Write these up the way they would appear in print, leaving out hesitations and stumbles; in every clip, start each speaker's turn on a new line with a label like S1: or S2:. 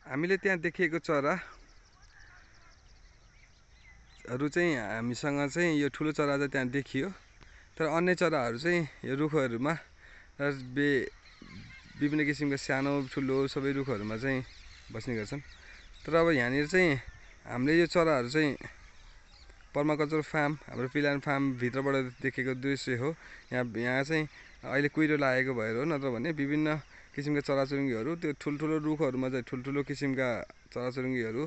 S1: हामीले त्यहाँ देखिएको चराहरू चाहिँ हामीसँग चाहिँ यो ठुलो चरा चाहिँ त्यहाँ देखियो। तर अन्य चराहरू चाहिँ यो रुखहरूमा र विभिन्न किसिमका सानो ठुलो सबै रुखहरूमा चाहिँ बस्ने गर्छन्। तर अब यहाँनिर चाहिँ हामीले यो चराहरू चाहिँ पर्माकल्चर फार्म हाम्रो पिलान फार्मभित्रबाट देखेको दृश्य हो। यहाँ चाहिँ अहिले कुहिरो लागेको भएर हो, नत्र भने विभिन्न किसिमका चराचुरुङ्गीहरू त्यो ठुल्ठुलो रुखहरूमा चाहिँ ठुल्ठुलो किसिमका चराचुरुङ्गीहरू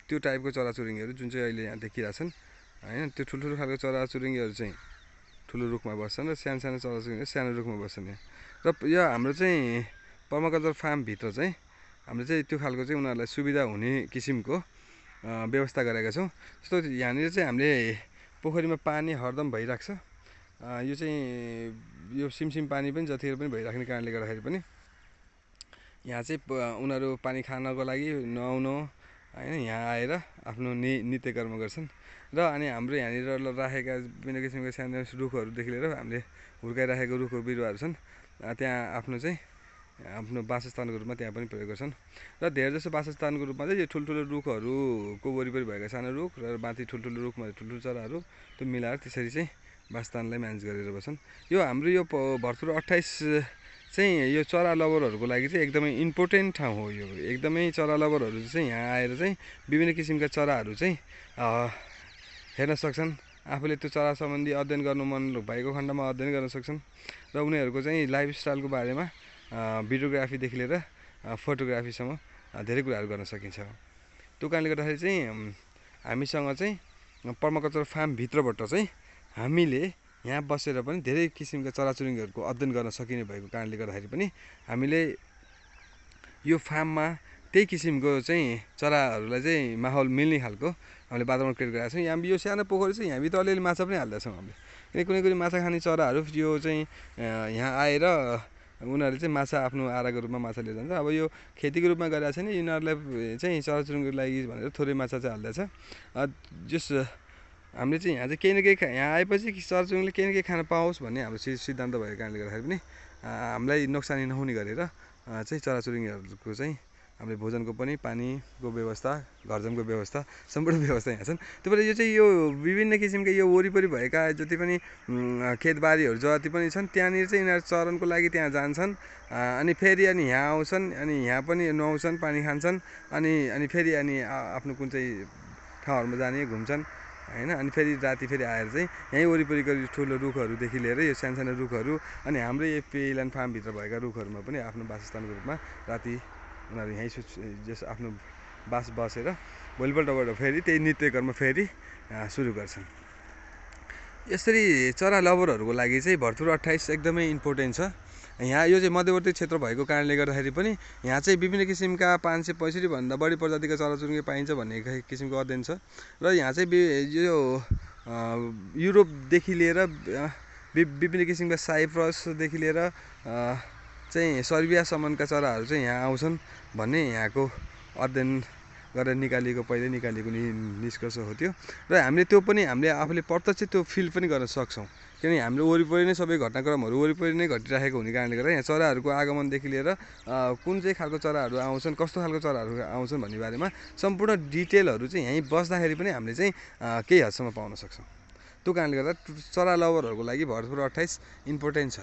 S1: त्यो टाइपको चराचुरुङ्गीहरू जुन चाहिँ अहिले यहाँ देखिरहेछन् हैन। त्यो ठुल्ठुलो खालको चराचुरुङ्गीहरू चाहिँ ठुलो रुखमा बस्छन् र सानो सानो चराचुरुङ्गीहरू सानो रुखमा बस्छन् यहाँ। र यो हाम्रो चाहिँ पर्माकल्चर फार्मभित्र चाहिँ हामीले चाहिँ त्यो खालको चाहिँ उनीहरूलाई सुविधा हुने किसिमको व्यवस्था गरेका छौँ। जस्तो यहाँनिर चाहिँ हामीले पोखरीमा पानी हरदम भइरहेको छ। यो चाहिँ यो सिमसिम पानी पनि जतिखेर पनि भइराख्ने कारणले गर्दाखेरि पनि यहाँ चाहिँ उनीहरू पानी खानको लागि नुहाउन हैन यहाँ आएर आफ्नो नित्य कर्म गर्छन्। र अनि हाम्रो यहाँनिर राखेका विभिन्न किसिमका सानो रुखहरूदेखि लिएर हामीले हुर्काइराखेको रुखहरू बिरुवाहरू छन्। त्यहाँ आफ्नो वासस्थानको रूपमा त्यहाँ पनि प्रयोग गर्छन्। र धेरै जसो वासस्थानको रूपमा चाहिँ यो ठुल्ठुलो रुखहरूको वरिपरि भएका सानो रुख र माथि ठुल्ठुलो रुखमा ठुल्ठुलो चराहरू त्यो मिलाएर त्यसरी चाहिँ वासस्थानलाई म्यानेज गरेर बस्छन्। यो हाम्रो यो भर्तपुर 28 चाहिँ यो चरा लभरहरूको लागि चाहिँ एकदमै इम्पोर्टेन्ट ठाउँ हो। यो एकदमै चरा लभरहरू चाहिँ यहाँ आएर चाहिँ विभिन्न किसिमका चराहरू चाहिँ हेर्न सक्छन्। आफूले त्यो चरा सम्बन्धी अध्ययन गर्नु मन भएको खण्डमा अध्ययन गर्न सक्छन्। र उनीहरूको चाहिँ लाइफस्टाइलको बारेमा भिडियोग्राफीदेखि लिएर फोटोग्राफीसम्म धेरै कुराहरू गर्न सकिन्छ। त्यो कारणले गर्दाखेरि चाहिँ हामीसँग चाहिँ पर्माकल्चर फार्मभित्रबाट चाहिँ हामीले यहाँ बसेर पनि धेरै किसिमका चराचुरुङ्गीहरूको अध्ययन गर्न सकिने भएको कारणले गर्दाखेरि पनि हामीले यो फार्ममा त्यही किसिमको चाहिँ चराहरूलाई चाहिँ माहौल मिल्ने खालको हामीले वातावरण क्रिएट गरेका छौँ। यहाँ यो सानो पोखरी चाहिँ यहाँभित्र अलिअलि माछा पनि हाल्दैछौँ हामीले। कुनै कुनै माछा खाने चराहरू यो चाहिँ यहाँ आएर उनीहरूले चाहिँ माछा आफ्नो आहारको रूपमा माछा लिएर जान्छ। अब यो खेतीको रूपमा गरिरहेको छैन, यिनीहरूलाई चाहिँ चराचुरुङ्गीको लागि भनेर थोरै माछा चाहिँ हाल्दैछ। जस हामीले चाहिँ यहाँ चाहिँ केही न केही यहाँ आएपछि चराचुरुङ्गीले केही न केही खान पाओस् भन्ने हाम्रो सिद्धान्त भएको कारणले गर्दाखेरि पनि हामीलाई नोक्सानी नहुने गरेर चाहिँ चराचुरुङ्गीहरूको चाहिँ हामीले भोजनको पनि पानीको व्यवस्था घरजमको व्यवस्था सम्पूर्ण व्यवस्था यहाँ छन्। त्यो भएर यो चाहिँ यो विभिन्न किसिमका यो वरिपरि भएका जति पनि खेतबारीहरू जति पनि छन् त्यहाँनिर चाहिँ यिनीहरू चरनको लागि त्यहाँ जान्छन्। अनि फेरि अनि यहाँ आउँछन्, अनि यहाँ पनि नुहाउँछन्, पानी खान्छन्, अनि फेरि अनि आफ्नो कुन चाहिँ ठाउँहरूमा जाने घुम्छन् हैन। अनि फेरि राति फेरि आएर चाहिँ यहीँ वरिपरिको ठुलो रुखहरूदेखि लिएर यो सानो सानो रुखहरू अनि हाम्रो यो पिलान फार्मभित्र भएका रुखहरूमा पनि आफ्नो वासस्थानको रूपमा राति उनीहरू यहीँ जस आफ्नो बसेर भोलिपल्टबाट फेरि त्यही नित्य कर्म फेरि सुरु गर्छन्। यसरी चरा लभरहरूको लागि चाहिँ भर्तपुर 28 एकदमै इम्पोर्टेन्ट छ। यहाँ यो चाहिँ मध्यवर्ती क्षेत्र भएको कारणले गर्दाखेरि पनि यहाँ चाहिँ विभिन्न किसिमका 565 भन्दा बढी प्रजातिका चराचुरुङ्गी पाइन्छ भन्ने किसिमको अध्ययन छ। र यहाँ चाहिँ यो युरोपदेखि लिएर विभिन्न किसिमका साइप्रसदेखि लिएर चाहिँ सर्बियासम्मका चराहरू चाहिँ यहाँ आउँछन् भन्ने यहाँको अध्ययन गरेर पहिले निकालिएको निष्कर्ष हो त्यो। र हामीले त्यो पनि हामीले आफूले प्रत्यक्ष त्यो फिल पनि गर्न सक्छौँ, किनभने हाम्रो वरिपरि नै सबै घटनाक्रमहरू वरिपरि नै घटिरहेको हुने कारणले गर्दा यहाँ चराहरूको आगमनदेखि लिएर कुन चाहिँ खालको चराहरू आउँछन्, कस्तो खालको चराहरू आउँछन् भन्ने बारेमा सम्पूर्ण डिटेलहरू चाहिँ यहीँ बस्दाखेरि पनि हामीले चाहिँ केही हदसम्म पाउन सक्छौँ। त्यो कारणले गर्दा चरा लभरहरूको लागि भर्तपुर 28 इम्पोर्टेन्ट छ।